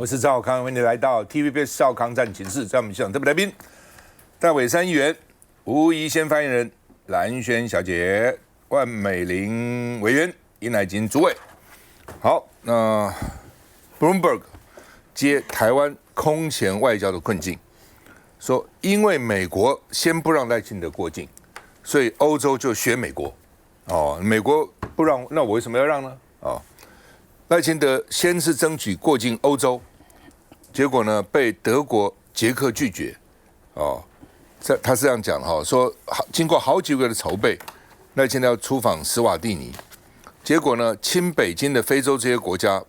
我是赵少康，欢迎你来到 TVBS 少康战情室，在我们现场特别来宾，戴伟山议员、吴怡先发言人、蓝轩小姐、万美玲委员、殷乃金主委。好，那 Bloomberg 接台湾空前外交的困境，说因为美国先不让赖清德过境，所以欧洲就学美国。哦，美国不让，那我为什么要让呢？哦。赖清德先是争取过境欧洲，结果呢被德国、捷克拒绝。哦，他是这样讲哈，说经过好几个月的筹备，赖清德要出访史瓦蒂尼，结果呢亲北京的非洲这些国家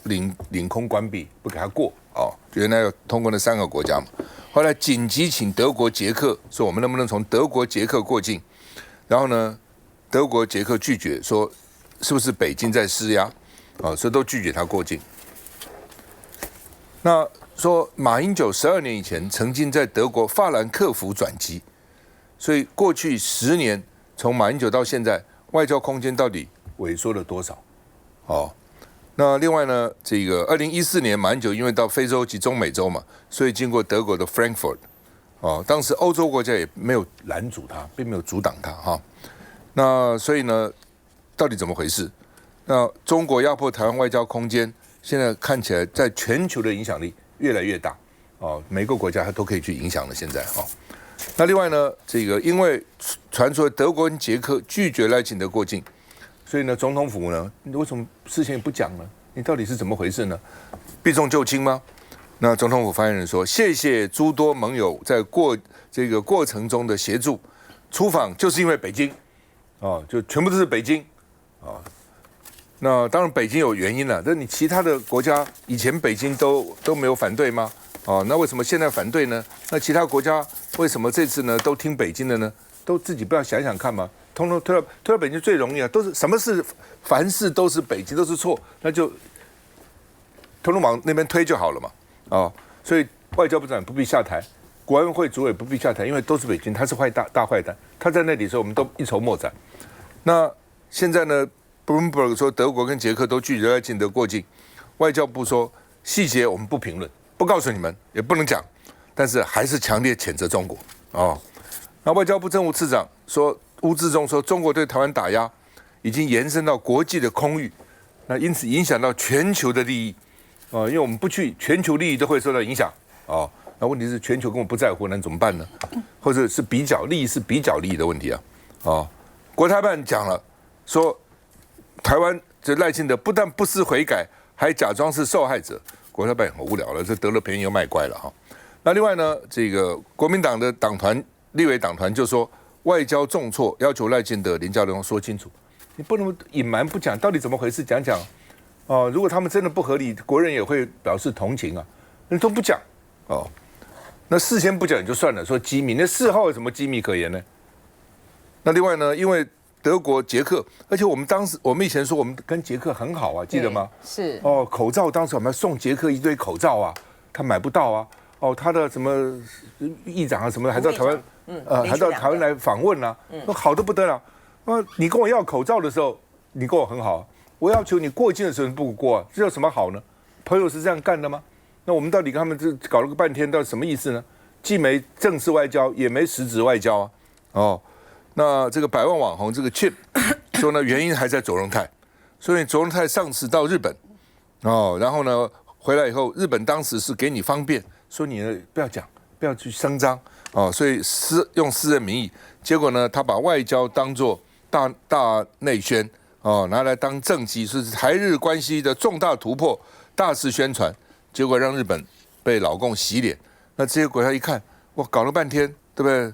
领空关闭，不给他过。哦，原来要通过那3个国家嘛，后来紧急请德国、捷克说我们能不能从德国、捷克过境，然后呢德国、捷克拒绝，说是不是北京在施压？所以都拒绝他过境。那说马英九12年以前曾经在德国法兰克福转机，所以过去10年从马英九到现在，外交空间到底萎缩了多少？哦，那另外呢，这个2014年马英九因为到非洲及中美洲嘛，所以经过德国的 Frankfurt， 当时欧洲国家也没有拦阻他，并没有阻挡他哈。那所以呢，到底怎么回事？那中国压迫台湾外交空间，现在看起来在全球的影响力越来越大，每个国家它都可以去影响了。现在那另外呢，这个因为传说德国跟捷克拒绝赖清德过境，所以呢，总统府呢，你为什么事前也不讲呢？你到底是怎么回事呢？避重就轻吗？那总统府发言人说，谢谢诸多盟友在这个过程中的协助，出访就是因为北京，就全部都是北京，那当然，北京有原因了。但你其他的国家以前北京都没有反对吗？那为什么现在反对呢？那其他国家为什么这次呢都听北京的呢？都自己不要想想看嘛，通通推到北京最容易啊，都是什么事，凡事都是北京都是错，那就通通往那边推就好了嘛。所以外交部长不必下台，国安会主委不必下台，因为都是北京，他是大坏蛋，他在那里的时候我们都一筹莫展。那现在呢？Bloomberg 说德国跟捷克都拒绝赖清德过境，外交部说细节我们不评论，不告诉你们，也不能讲，但是还是强烈谴责中国。那外交部政务次长说吴志忠说中国对台湾打压已经延伸到国际的空域，那因此影响到全球的利益。因为我们不去，全球利益都会受到影响。那问题是全球根本不在乎，那怎么办呢？或者是比较利益是比较利益的问题啊。国台办讲了说。台湾这赖清德不但不思悔改，还假装是受害者。国台办也很无聊了，这得了便宜又卖乖了哈。那另外呢，这个国民党的立委党团就说外交重挫，要求赖清德、林佳龙说清楚。你不能隐瞒不讲，到底怎么回事？讲讲。如果他们真的不合理，国人也会表示同情啊。你都不讲那事先不讲也就算了，说机密，那事后有什么机密可言呢？那另外呢，因为德国、捷克，而且我们以前说我们跟捷克很好啊，记得吗？是口罩当时我们要送捷克一堆口罩啊，他买不到啊。他的什么议长啊什么的还到台湾，还到台湾来访问啊，好得不得了。你跟我要口罩的时候，你跟我很好，我要求你过境的时候你不过，这有什么好呢？朋友是这样干的吗？那我们到底跟他们这搞了个半天，到底什么意思呢？既没正式外交，也没实质外交啊。那这个百万网红这个 Chip 说呢，原因还在卓荣泰，所以卓荣泰上次到日本，然后呢回来以后，日本当时是给你方便，说你呢不要讲，不要去声张，所以用私人名义，结果呢他把外交当作大内宣，拿来当政绩，是台日关系的重大突破，大肆宣传，结果让日本被老共洗脸。那这些国家一看，哇，搞了半天，对不对？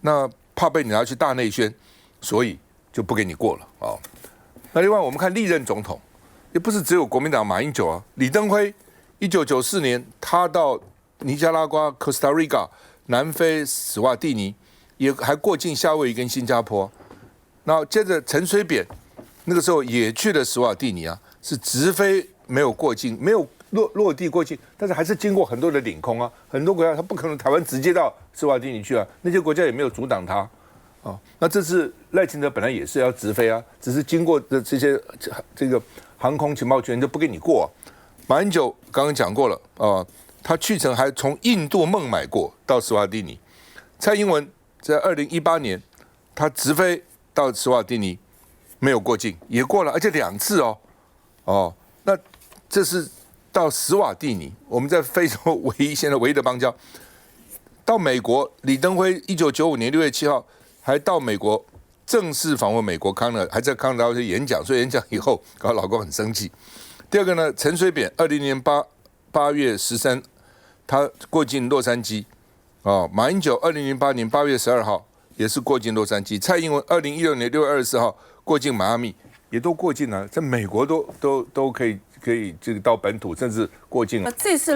那怕被你拿去大内宣，所以就不给你过了那另外我们看历任总统，也不是只有国民党马英九啊，李登辉1994年他到尼加拉瓜、Costa Rica、南非、史瓦蒂尼，也还过境夏威夷跟新加坡。然后接着陈水扁那个时候也去了史瓦蒂尼啊，是直飞没有过境，没有落地过境，但是还是经过很多的领空啊，很多国家他不可能台湾直接到史瓦蒂尼去啊，那些国家也没有阻挡他。那这次赖清德本来也是要直飞啊，只是经过的这个航空情报局就不给你过马英九刚刚讲过了他去程还从印度孟买过到斯瓦蒂尼。蔡英文在2018年，他直飞到斯瓦蒂尼，没有过境，也过了，而且2次那这是到斯瓦蒂尼，我们在非洲现在唯一的邦交。到美国，李登辉1995年6月7号还到美国正式访问美国康奈尔，还在康奈尔去演讲，所以演讲以后搞老公很生气。第二个呢，陈水扁20年8月13，他过境洛杉矶。马英九2008年8月12号也是过境洛杉矶，蔡英文2016年6月24号过境迈阿密，也都过境了，在美国都可以这个到本土，甚至过境了。这次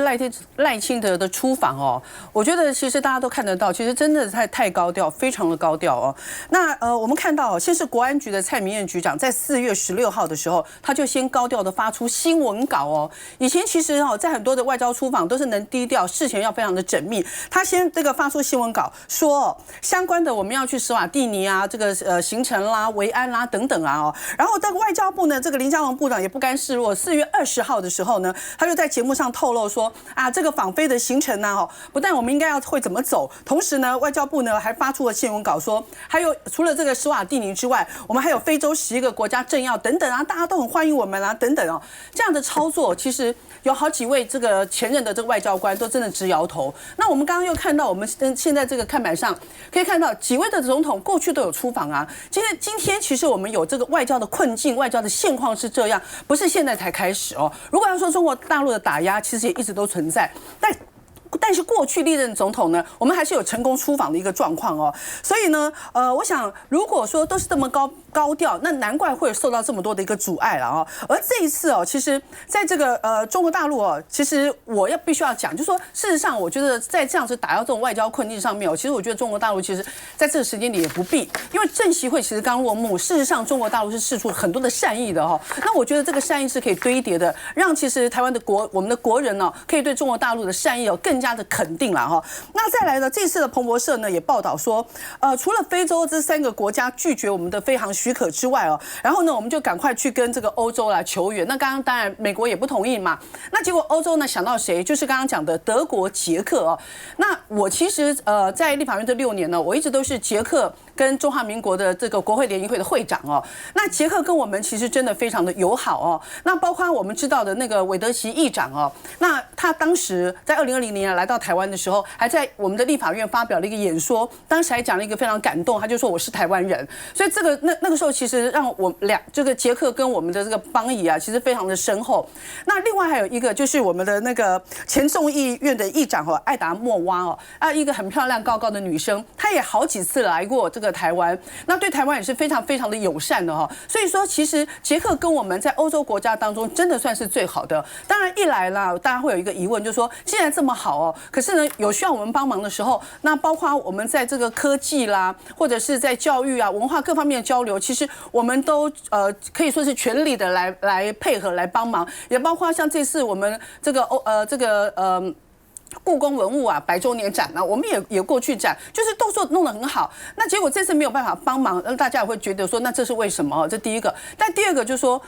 赖清德的出访我觉得其实大家都看得到，其实真的太高调，非常的高调那我们看到先是国安局的蔡明彦局长在4月16号的时候，他就先高调的发出新闻稿以前其实在很多的外交出访都是能低调，事前要非常的缜密。他先这个发出新闻稿说相关的我们要去斯瓦蒂尼这个行程啦、维安啦等等然后这个外交部呢，这个林佳龙部长也不甘示弱，4月20号的时候呢，他就在节目上透露说这个访菲的行程呢不但我们应该会怎么走，同时呢，外交部呢还发出了新闻稿说，还有除了这个斯瓦蒂尼之外，我们还有非洲11个国家政要等等大家都很欢迎我们等等这样的操作，其实有好几位这个前任的这个外交官都真的直摇头。那我们刚刚又看到，我们现在这个看板上可以看到几位的总统过去都有出访今天其实我们有这个外交的困境，外交的现况是这样，不是现在才开始如果要说中国大陆的打压，其实也一直都存在，但是过去历任总统呢，我们还是有成功出访的一个状况所以呢，我想如果说都是这么高调，那难怪会受到这么多的一个阻碍了而这一次其实在这个中国大陆其实我必须要讲，就是说事实上，我觉得在这样子打到这种外交困境上面其实我觉得中国大陆其实在这个时间点也不必，因为政协会其实刚落幕，事实上中国大陆是释出很多的善意的那我觉得这个善意是可以堆叠的，让其实台湾的我们的国人可以对中国大陆的善意更加的肯定了那再来呢，这次的彭博社呢也报道说，除了非洲这3个国家拒绝我们的飞航许可之外然后呢我们就赶快去跟这个欧洲来求援。那刚刚当然美国也不同意嘛，那结果欧洲呢想到谁？就是刚刚讲的德国、捷克那我其实在立法院这6年呢，我一直都是捷克跟中华民国的这个国会联谊会的会长那捷克跟我们其实真的非常的友好那包括我们知道的那个韦德奇议长那他当时在2020年来到台湾的时候，还在我们的立法院发表了一个演说，当时还讲了一个非常感动，他就说我是台湾人，所以这个那个时候其实让我这个捷克跟我们的这个邦谊其实非常的深厚。那另外还有一个就是我们的那个前众议院的议长艾达莫娃一个很漂亮高高的女生，她也好几次来过这个台湾，那对台湾也是非常非常的友善的所以说其实捷克跟我们在欧洲国家当中真的算是最好的。当然一来啦，大家会有一个疑问，就是说既然这么好可是呢有需要我们帮忙的时候，那包括我们在这个科技啦，或者是在教育文化各方面的交流，其实我们都可以说是全力的来配合来帮忙，也包括像这次我们这个故宫文物100周年展我们也过去展，就是都说弄得很好。那结果这次没有办法帮忙，大家也会觉得说，那这是为什么？这第一个。但第二个就是说，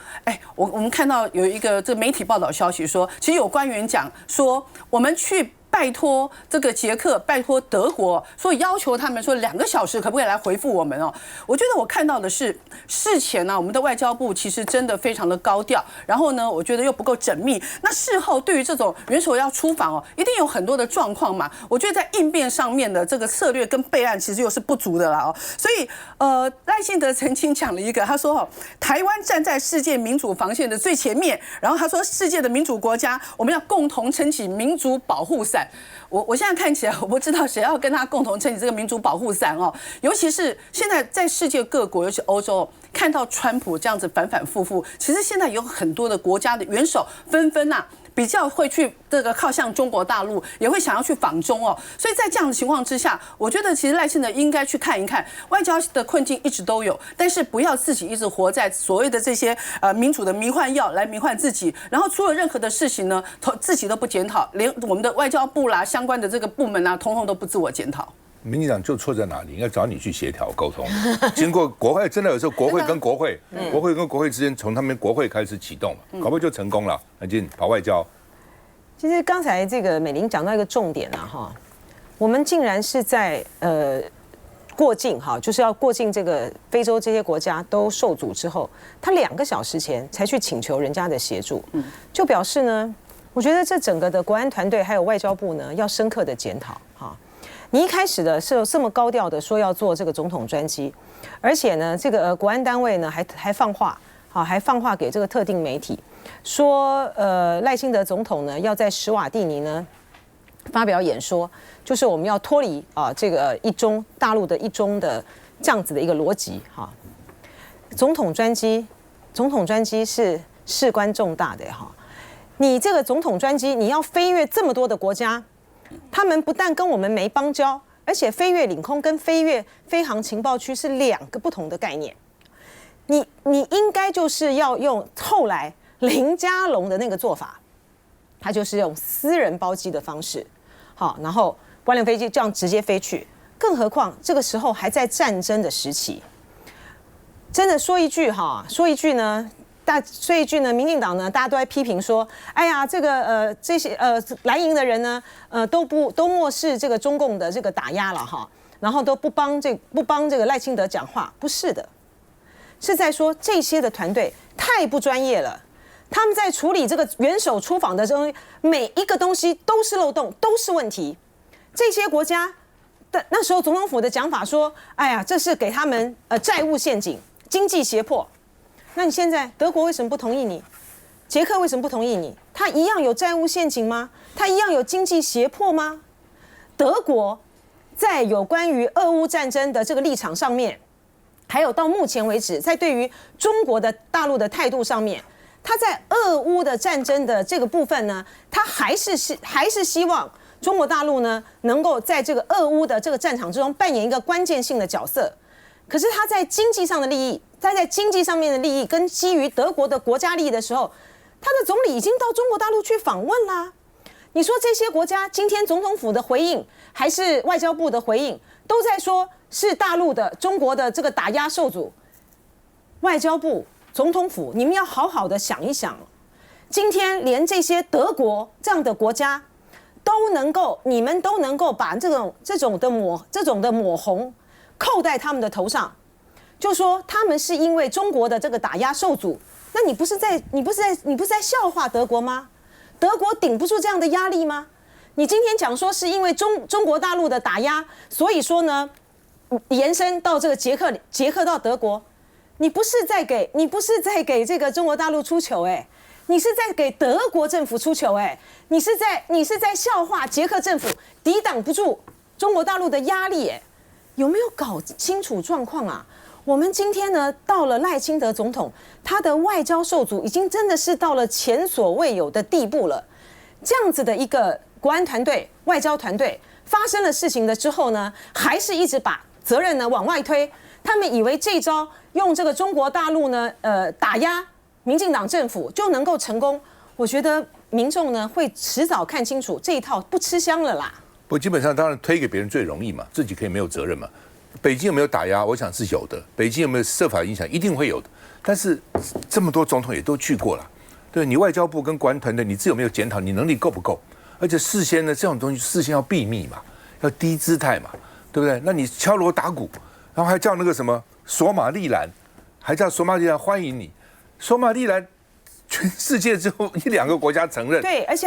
我们看到有一个这媒体报道消息说，其实有官员讲说，我们去拜托这个捷克，拜托德国，说要求他们说2个小时可不可以来回复我们我觉得我看到的是事前我们的外交部其实真的非常的高调，然后呢，我觉得又不够缜密。那事后对于这种元首要出访一定有很多的状况嘛。我觉得在应变上面的这个策略跟备案其实又是不足的啦所以赖清德曾经讲了一个，他说台湾站在世界民主防线的最前面，然后他说世界的民主国家我们要共同撑起民主保护伞。我现在看起来，我不知道谁要跟他共同撑起这个民主保护伞尤其是现在在世界各国，尤其欧洲，看到川普这样子反反复复，其实现在有很多的国家的元首纷纷比较会去这个靠向中国大陆，也会想要去访中所以在这样的情况之下，我觉得其实赖清德应该去看一看，外交的困境一直都有，但是不要自己一直活在所谓的这些民主的迷幻药来迷幻自己，然后出了任何的事情呢，自己都不检讨，连我们的外交部啦相关的这个部门通通都不自我检讨。民进党就错在哪里？应该找你去协调沟通。经过国会，真的有时候国会跟国会，国会跟国会之间，从他们国会开始启动，搞不好就成功了。南京跑外交。其实刚才这个美玲讲到一个重点啊，哈，我们竟然是在过境哈，就是要过境这个非洲这些国家都受阻之后，他2个小时前才去请求人家的协助，就表示呢，我觉得这整个的国安团队还有外交部呢，要深刻的检讨哈。你一开始的是这么高调的说要做这个总统专机，而且呢，这个国安单位呢还放话，好，还放话给这个特定媒体，说赖清德总统呢要在史瓦蒂尼呢发表演说，就是我们要脱离这个大陆的一中的这样子的一个逻辑哈。总统专机是事关重大的哈，你这个总统专机你要飞越这么多的国家，他们不但跟我们没邦交，而且飞越领空跟飞越飞航情报区是2个不同的概念。你应该就是要用后来林佳龙的那个做法，他就是用私人包机的方式。好，然后官僚飞机这样直接飞去，更何况这个时候还在战争的时期。真的说一句呢，民进党呢，大家都在批评说，哎呀，这个这些蓝营的人呢，都漠视这个中共的这个打压了哈，然后都不帮这个赖清德讲话，不是的，是在说这些的团队太不专业了。他们在处理这个元首出访的东西，每一个东西都是漏洞，都是问题。这些国家的那时候总统府的讲法说：“哎呀，这是给他们债务陷阱、经济胁迫。”那你现在德国为什么不同意你？捷克为什么不同意你？他一样有债务陷阱吗？他一样有经济胁迫吗？德国在有关于俄乌战争的这个立场上面，还有到目前为止，在对于中国的大陆的态度上面。他在俄乌的战争的这个部分呢，他还是希望中国大陆呢能够在这个俄乌的这个战场之中扮演一个关键性的角色。可是他在经济上的利益，在经济上面的利益跟基于德国的国家利益的时候，他的总理已经到中国大陆去访问啦。你说这些国家今天总统府的回应还是外交部的回应，都在说是大陆的中国的这个打压受阻，外交部。总统府，你们要好好的想一想，今天连这些德国这样的国家你们都能够把这种的抹红扣在他们的头上，就说他们是因为中国的这个打压受阻，那你不是在笑话德国吗？德国顶不住这样的压力吗？你今天讲说是因为中国大陆的打压，所以说呢，延伸到这个捷克到德国。你不是在给这个中国大陆出糗你是在给德国政府出糗你是在笑话捷克政府抵挡不住中国大陆的压力有没有搞清楚状况啊？我们今天呢到了赖清德总统，他的外交受阻已经真的是到了前所未有的地步了。这样子的一个国安团队、外交团队发生了事情了之后呢，还是一直把责任呢往外推。他们以为这招用这个中国大陆呢，打压民进党政府就能够成功。我觉得民众呢会迟早看清楚这一套不吃香了啦。不，基本上当然推给别人最容易嘛，自己可以没有责任嘛。北京有没有打压？我想是有的。北京有没有设法影响？一定会有的。但是这么多总统也都去过了，对你外交部跟国安团队，你自己有没有检讨？你能力够不够？而且事先呢，这种东西事先要秘密嘛，要低姿态嘛，对不对？那你敲锣打鼓。然后还叫那个什么索马利兰，还叫索马利兰欢迎你。索马利兰，全世界只有1-2个国家承认。对，而且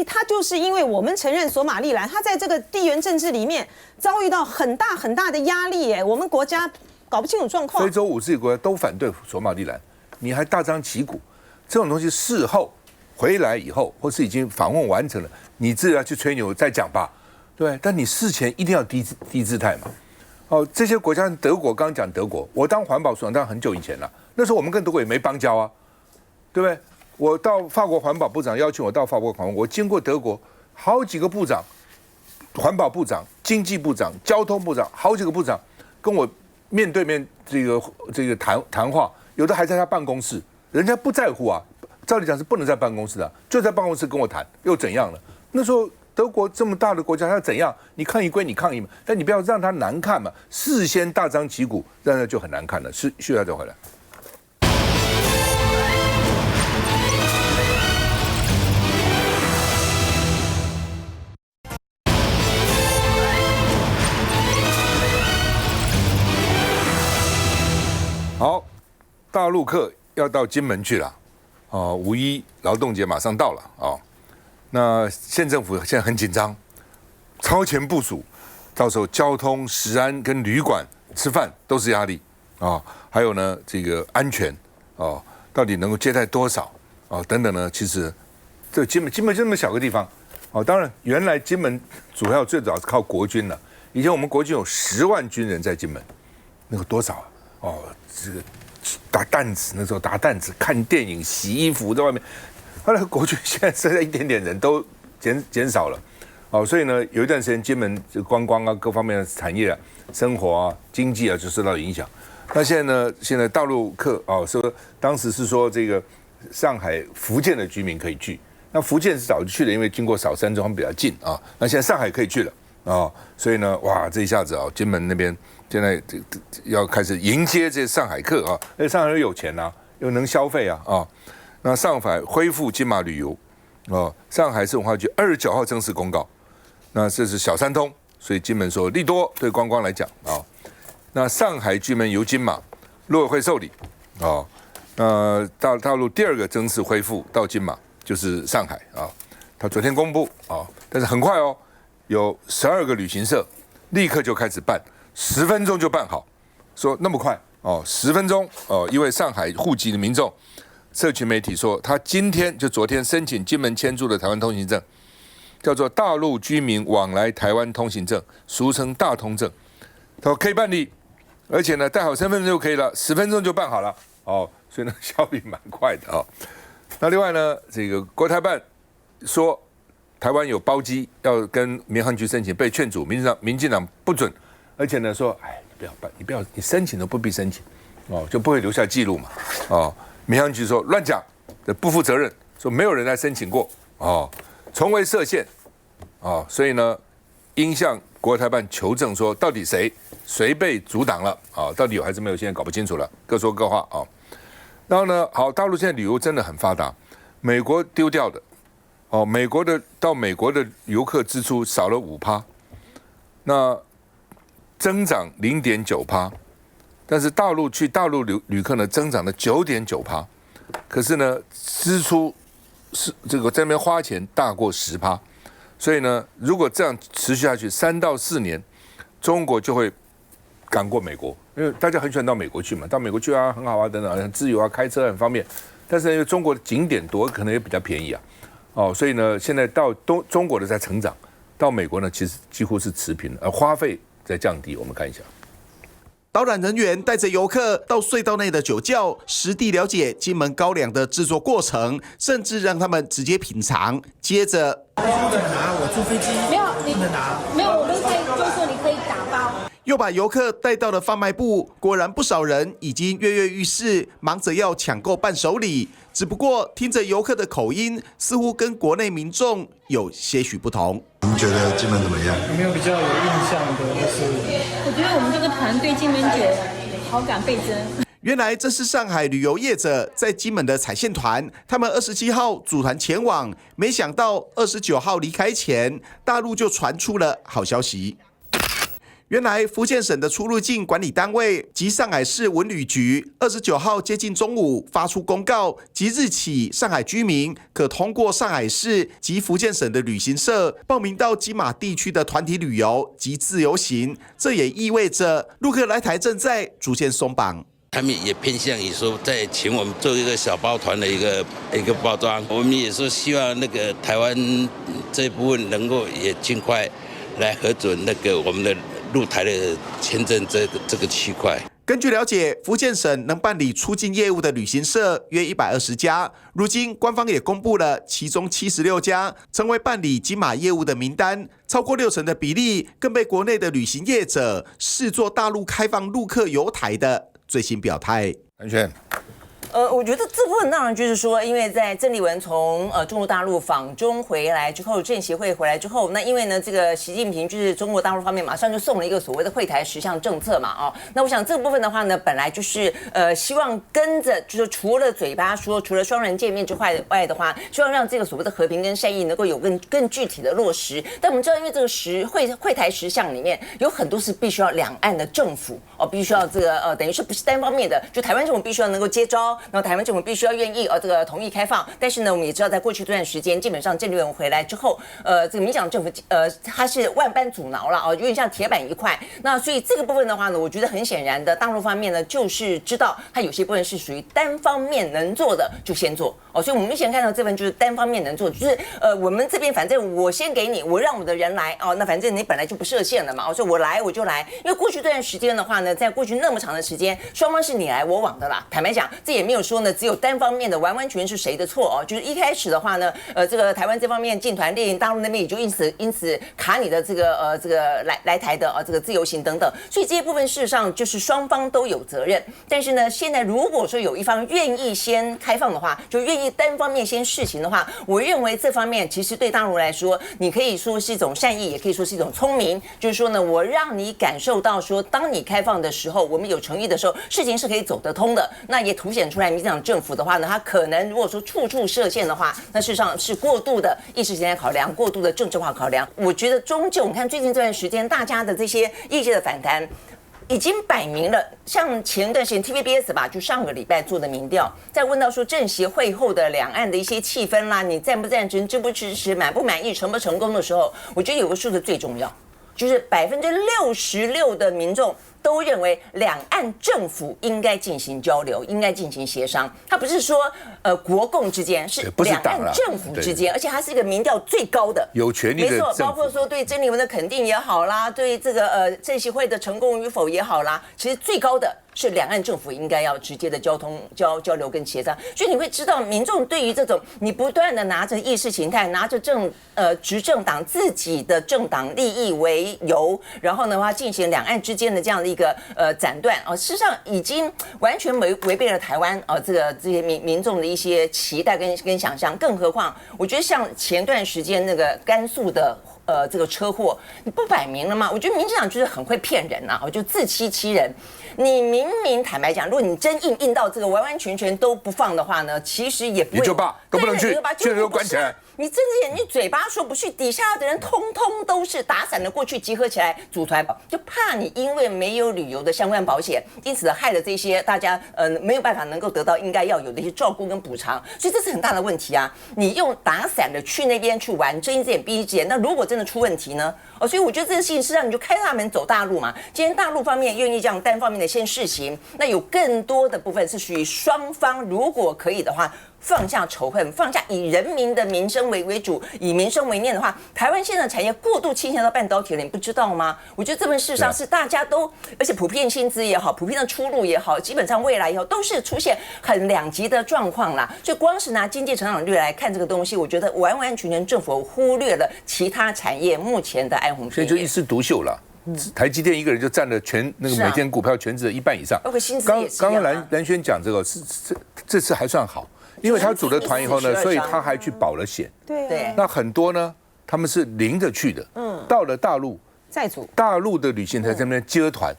他就是因为我们承认索马利兰，他在这个地缘政治里面遭遇到很大很大的压力我们国家搞不清楚状况。非洲50个国家都反对索马利兰，你还大张旗鼓，这种东西事后回来以后，或是已经访问完成了，你自己要去吹牛再讲吧，对。但你事前一定要低姿态嘛。这些国家，德国刚刚讲德国，我当环保署长当很久以前了，那时候我们跟德国也没邦交啊，对不对？我到法国环保部长邀请我到法国访问，我经过德国好几个部长，环保部长、经济部长、交通部长，好几个部长跟我面对面这个谈话，有的还在他办公室，人家不在乎啊，照理讲是不能在办公室的，就在办公室跟我谈，又怎样了？那时候德国这么大的国家，他要怎样？你抗议归你抗议嘛，但你不要让他难看嘛，事先大张旗鼓，让他就很难看了。需要再回来。好，大陆客要到金门去了，哦，5·1劳动节马上到了哦。那县政府现在很紧张，超前部署，到时候交通、食安跟旅馆、吃饭都是压力啊，还有呢这个安全哦，到底能够接待多少哦等等呢？其实这金门这么小个地方哦，当然原来金门最早是靠国军了，以前我们国军有10万军人在金门，那个多少啊？哦，这个打弹子，那时候打弹子、看电影、洗衣服，在外面。后来国军现在剩下一点点人都减少了，哦，所以呢，有一段时间金门这观光啊、各方面的产业啊、生活啊、经济啊就受到影响。那现在呢，大陆客哦，说当时是说这个上海、福建的居民可以去，那福建是早就去了，因为经过扫山庄比较近啊。那现在上海可以去了啊，所以呢，哇，这一下子啊，金门那边。现在要开始迎接这些上海客啊，而且上海人有钱啊，又能消费啊。那上海恢复金马旅游哦，上海市文化局29号正式公告，那这是小三通，所以金门说利多对观光来讲啊。那上海居民游金马，陆委会受理哦。大陆第2个正式恢复到金马就是上海啊，他昨天公布啊，但是很快哦，有12个旅行社立刻就开始办。10分钟就办好，说那么快哦，10分钟哦，一位上海户籍的民众，社群媒体说他昨天申请金门签注的台湾通行证，叫做大陆居民往来台湾通行证，俗称大通证，他说可以办理，而且呢带好身份证就可以了，10分钟就办好了哦，所以呢效率蛮快的哦。那另外呢，这个国台办说台湾有包机要跟民航局申请，被劝阻，民进党不准。而且呢，说，哎，你不要，你申请都不必申请，哦，就不会留下记录嘛，哦，民航局说乱讲，不负责任，说没有人来申请过，哦，从未设限，哦，所以呢，应向国台办求证说，到底谁被阻挡了，啊，到底有还是没有，现在搞不清楚了，各说各话啊。然后呢，好，大陆现在旅游真的很发达，美国丢掉的，哦，到美国的游客支出少了5%，那。增长0.9%，但是大陆旅客呢增长了9.9%，可是呢支出是这个在那边花钱大过10%，所以呢如果这样持续下去3到4年，中国就会赶过美国，因为大家很喜欢到美国去嘛，到美国去啊很好啊等等，很自由啊，开车很方便，但是因为中国的景点多，可能也比较便宜啊，哦，所以呢现在到中国的在成长，到美国呢其实几乎是持平，而花费。在降低，我们看一下。导览人员带着游客到隧道内的酒窖，实地了解金门高粱的制作过程，甚至让他们直接品尝。接着，不能拿，我坐飞机没有，不能拿，没有，我们可以就是说你可以打包。又把游客带到了贩卖部，果然不少人已经跃跃欲试，忙着要抢购伴手礼。只不过听着游客的口音，似乎跟国内民众有些许不同。您觉得金门怎么样？有没有比较有印象的？我觉得我们这个团对金门酒好感倍增。原来这是上海旅游业者在金门的踩线团，他们27号组团前往，没想到29号离开前，大陆就传出了好消息。原来福建省的出入境管理单位及上海市文旅局29号接近中午发出公告，即日起上海居民可通过上海市及福建省的旅行社报名到金马地区的团体旅游及自由行，这也意味着陆客来台正在逐渐松绑。他们也偏向于说，在请我们做一个小包团的一个包装。我们也说希望那个台湾这部分能够也尽快来核准那个我们的入台的签证这个区块。根据了解，福建省能办理出境业务的旅行社约120家，如今官方也公布了其中76家成为办理金马业务的名单，超过60%的比例更被国内的旅行业者视作大陆开放陆客游台的最新表态。安全，我觉得这部分当然就是说，因为在郑丽文从中国大陆访中回来之后，政协会回来之后，那因为呢，这个习近平就是中国大陆方面马上就送了一个所谓的惠台10项政策嘛，哦，那我想这个部分的话呢，本来就是希望跟着就是除了嘴巴说，除了双人见面之外的话，希望让这个所谓的和平跟善意能够有更具体的落实。但我们知道，因为这个惠台10项里面有很多是必须要两岸的政府必须要这个等于是不是单方面的，就台湾政府必须要能够接招。然后台湾政府必须要愿意这个同意开放，但是呢，我们也知道，在过去这段时间，基本上郑丽文回来之后，这个民进党政府它是万般阻挠了有点像铁板一块。那所以这个部分的话呢，我觉得很显然的，大陆方面呢就是知道它有些部分是属于单方面能做的，就先做所以我们明显看到这份就是单方面能做，就是我们这边反正我先给你，我让我的人来那反正你本来就不设限了嘛所以我来我就来，因为过去这段时间的话呢，在过去那么长的时间，双方是你来我往的啦，坦白讲，这也没有说呢，只有单方面的完全是谁的错就是一开始的话呢，这个台湾这方面进团列营，大陆那边也就因此卡你的这个来台的这个自由行等等，所以这些部分事实上就是双方都有责任。但是呢，现在如果说有一方愿意先开放的话，就愿意单方面先试行的话，我认为这方面其实对大陆来说，你可以说是一种善意，也可以说是一种聪明，就是说呢，我让你感受到说，当你开放的时候，我们有诚意的时候，事情是可以走得通的。那也凸显出来，民进党政府的话呢，他可能如果说处处设限的话，那事实上是过度的意识形态考量，过度的政治化考量。我觉得终究，你看最近这段时间，大家的这些业界的反弹，已经摆明了，像前段时间 TVBS 吧，就上个礼拜做的民调，在问到说政协会后的两岸的一些气氛啦，你赞不赞成、支不支持、满不满意、成不成功的时候，我觉得有个数字最重要，就是66%的民众都认为两岸政府应该进行交流，应该进行协商。它不是说国共之间，是两岸政府之间，而且它是一个民调最高的，有权利的，没错，包括说对郑丽文的肯定也好啦，对这个政协会的成功与否也好啦，其实最高的是两岸政府应该要直接的交流跟协商。所以你会知道，民众对于这种你不断的拿着意识形态，拿着执政党自己的政党利益为由，然后的话进行两岸之间的这样的一个斩断事实上已经完全违背了台湾这些民众的一些期待跟想象。更何况，我觉得像前段时间那个甘肃的这个车祸，你不摆明了吗？我觉得民进党就是很会骗人就自欺欺人。你明明坦白讲，如果你真硬到这个完全都不放的话呢，其实也不会，你就罢，都不能去，去了就关起来。你睁着眼睛嘴巴说不去，底下的人通通都是打散的过去集合起来组团，就怕你因为没有旅游的相关保险，因此害了这些大家没有办法能够得到应该要有的一些照顾跟补偿，所以这是很大的问题啊！你用打散的去那边去玩，睁一只眼闭一只眼，那如果真的出问题呢？所以我觉得这个事情是让你就开大门走大陆嘛。今天大陆方面愿意这样单方面的先试行，那有更多的部分是属于双方，如果可以的话，放下仇恨，放下以人民的民生为主，以民生为念的话，台湾现在产业过度倾斜到半导体了，你不知道吗？我觉得这份事实上是大家都，而且普遍薪资也好，普遍的出路也好，基本上未来以后都是出现很两极的状况啦。所以光是拿经济成长率来看这个东西，我觉得完全政府忽略了其他产业目前的哀鸿遍野，所以就一枝独秀了。台积电一个人就占了那个每天股票全值的1半以上。刚刚蓝轩讲这个这次还算好。因为他组了团以后呢，所以他还去保了险。对。那很多呢，他们是零着去的。到了大陆再组，大陆的旅行社在那边接团。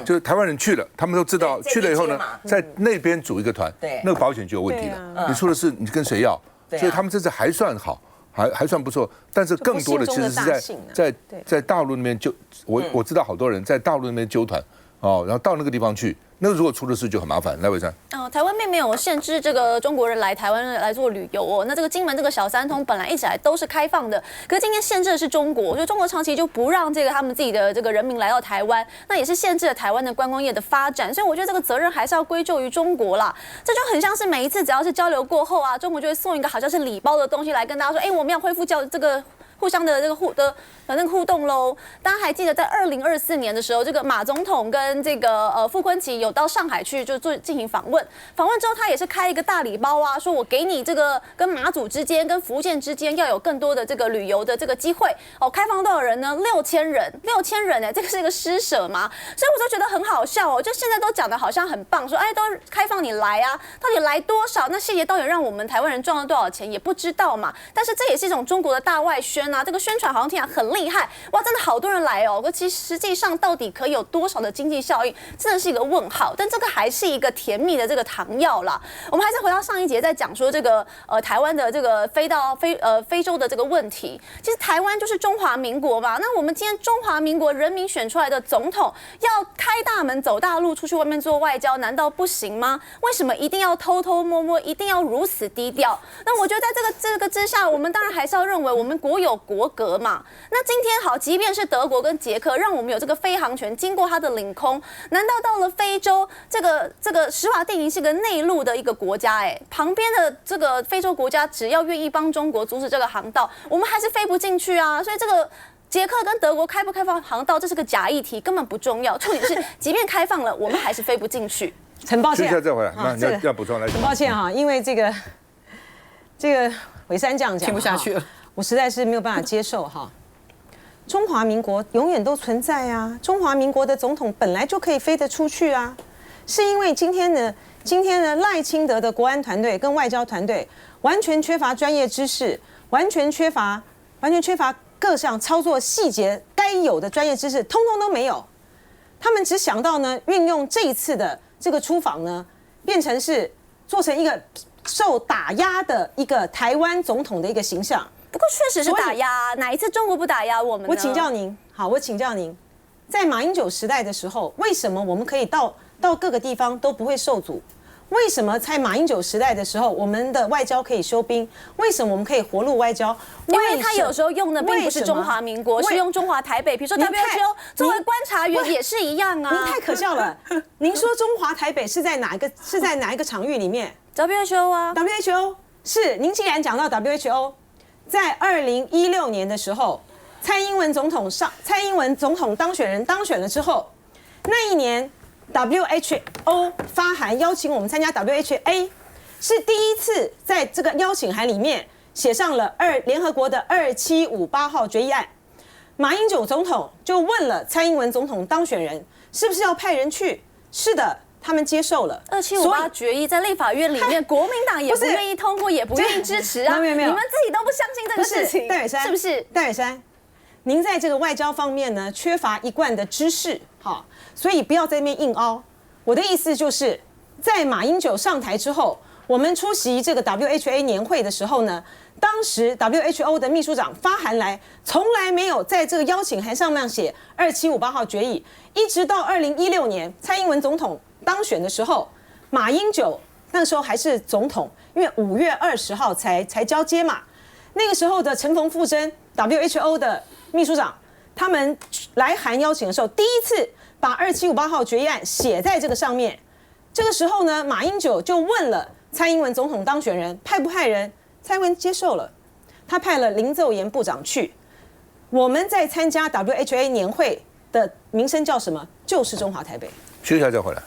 就是台湾人去了，他们都知道去了以后呢，在那边组一个团，那个保险就有问题了。你出的事，你跟谁要？所以他们这次还算好，还算不错。但是更多的其实是在大陆那边就我知道好多人在大陆那边纠团然后到那个地方去。那如果出了事就很麻烦，来伟山。台湾并没有限制这个中国人来台湾来做旅游那这个金门这个小三通本来一直来都是开放的，可是今天限制的是中国，就中国长期就不让这个他们自己的这个人民来到台湾，那也是限制了台湾的观光业的发展，所以我觉得这个责任还是要归咎于中国啦。这就很像是每一次只要是交流过后中国就会送一个好像是礼包的东西来跟大家说，我们要恢复这个互相的这个互动喽。大家还记得在2024年的时候，这个马总统跟这个傅昆萁有到上海去就进行访问之后，他也是开一个大礼包啊，说我给你这个跟马祖之间、跟福建之间要有更多的这个旅游的这个机会哦。开放多少人呢？6000人哎，这个是一个施舍嘛，所以我就觉得很好笑哦。就现在都讲的好像很棒，说哎都开放你来啊，到底来多少？那细节到底让我们台湾人赚了多少钱也不知道嘛。但是这也是一种中国的大外宣啊，这个宣传好像听起来很厉害，哇，真的好多人来哦。可其实实际上到底可以有多少的经济效应，真的是一个问号。但这个还是一个甜蜜的这个糖药啦。我们还是回到上一节在讲说这个台湾的这个非洲的这个问题。其实台湾就是中华民国嘛，那我们今天中华民国人民选出来的总统要开大门走大路出去外面做外交，难道不行吗？为什么一定要偷偷摸摸，一定要如此低调？那我觉得在这个之下，我们当然还是要认为我们国有国格嘛。那今天好，即便是德国跟捷克让我们有这个飞航权经过它的领空，难道到了非洲这个施瓦蒂尼是个内陆的一个国家旁边的这个非洲国家只要愿意帮中国阻止这个航道，我们还是飞不进去啊。所以这个捷克跟德国开不开放航道，这是个假议题，根本不重要。重点是，即便开放了，我们还是飞不进去。很抱歉，接下来再回来，那要补充来。很抱歉哈，因为这个暐珪这样讲，听不下去了，我实在是没有办法接受哈。中华民国永远都存在啊，中华民国的总统本来就可以飞得出去啊，是因为今天呢，赖清德的国安团队跟外交团队完全缺乏专业知识，完全缺乏各项操作细节该有的专业知识，通通都没有。他们只想到呢，运用这一次的这个出访呢，变成是做成一个受打压的一个台湾总统的一个形象。不过确实是打压，哪一次中国不打压我们呢？我请教您，在马英九时代的时候，为什么我们可以到各个地方都不会受阻？为什么在马英九时代的时候，我们的外交可以休兵？为什么我们可以活路外交？因为他有时候用的并不是中华民国，是用中华台北。比如说 WHO 作为观察员也是一样啊。您太可笑了！您说中华台北是在哪一个场域里面 ？WHO 啊 ，WHO 是。您既然讲到 WHO， 在2016年的时候，蔡英文总统当选了之后，那一年。WHO 发函邀请我们参加 WHA， 是第一次在这个邀请函里面写上了联合国的2758号决议案。马英九总统就问了蔡英文总统当选人，是不是要派人去？是的，他们接受了。2758决议在立法院里面，国民党也不愿意通过，也不愿意支持啊。没有，你们自己都不相信这个事情，戴伟山是不是？戴伟山，您在这个外交方面呢，缺乏一贯的知识，哈。所以不要在那边硬凹。我的意思就是，在马英九上台之后，我们出席这个 WHA 年会的时候呢，当时 WHO 的秘书长发函来，从来没有在这个邀请函上面写2758号决议，一直到2016年蔡英文总统当选的时候，马英九那个时候还是总统，因为5月20号才交接嘛，那个时候的陈冯富珍 WHO 的秘书长，他们来函邀请的时候，第一次把2758号决议案写在这个上面。这个时候呢，马英九就问了蔡英文总统当选人派不派人，蔡英文接受了，他派了林奏延部长去。我们在参加 WHA 年会的名声叫什么？就是中华台北。休息一下再回来。